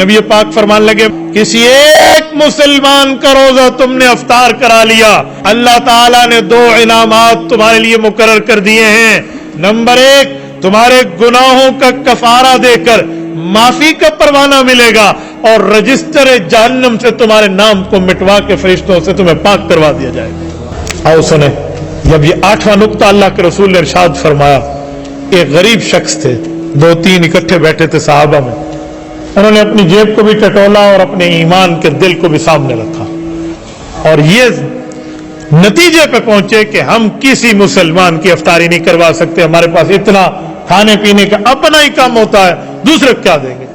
नबी पाक फरमान लगे, किसी एक मुसलमान का रोजा तुमने अफ्तार करा लिया, अल्लाह ताला ने 2 इनामात तुम्हारे लिए मुकर्रर कर दिए हैं। नंबर 1, तुम्हारे गुनाहों का कफारा देकर माफी का परवाना मिलेगा, और रजिस्टर जहन्नम से तुम्हारे नाम को मिटवा के फरिश्तों से तुम्हें पाक करवा दिया जाएगा। आओ सुने, जब ये 8वां नुक्ता अल्लाह के रसूल ने इरशाद फरमाया, एक गरीब शख्स थे, 2-3 इकट्ठे बैठे थे सहाबा में, उन्होंने अपनी जेब को भी टटोला और अपने ईमान के दिल को भी सामने रखा, और ये नतीजे पे पहुंचे कि हम किसी मुसलमान की इफ्तारी नहीं करवा सकते, हमारे पास इतना खाने पीने का अपना ही काम होता है, दूसरे क्या देंगे।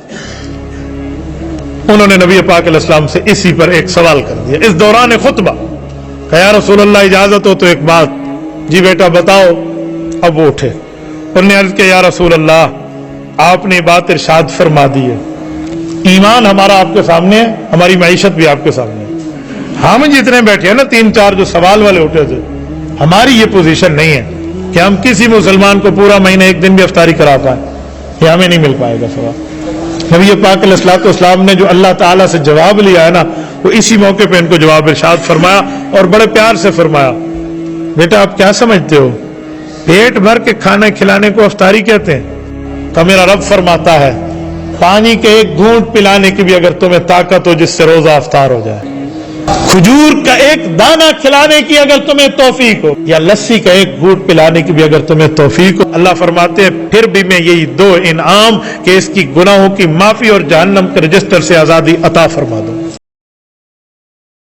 उन्होंने नबी पाक अलैहि सलाम से इसी पर एक सवाल कर दिया इस दौरान खुतबा, कहा या रसूल अल्लाह इजाजत हो तो एक बात। जी बेटा बताओ। अब वो उठे, उन्होंने अर्ज किया या रसूल अल्लाह आपने बात इरशाद फरमा दी है, ईमान हमारा आपके सामने है, हमारी मईशत भी आपके सामने है। हम जितने बैठे हैं ना 3-4 जो सवाल वाले उठे थे, हमारी ये पोजीशन नहीं है कि हम किसी मुसलमान को पूरा महीना एक दिन भी इफ्तारी करा पाए, ये हमें नहीं मिल पाएगा सवाल। नबी पाक अलैहिस्सलाम ने जो अल्लाह ताला से जवाब लिया है ना, वो इसी मौके पे इनको जवाब इरशाद फरमाया, और बड़े प्यार से फरमाया, बेटा आप क्या समझते हो, पेट भर के खाना खिलाने को इफ्तारी कहते हैं? तो मेरा रब फरमाता है, पानी के एक घूंट पिलाने की भी अगर तुम्हें ताकत हो जिससे रोजा इफ्तार हो जाए, खजूर का एक दाना खिलाने की अगर तुम्हें तौफीक हो, या लस्सी का एक घूंट पिलाने की भी अगर तुम्हें तौफीक हो, अल्लाह फरमाते हैं फिर भी मैं यही 2 इनाम कि इसकी गुनाहों की माफी और जहन्नम के रजिस्टर से आजादी अता फरमा दूं।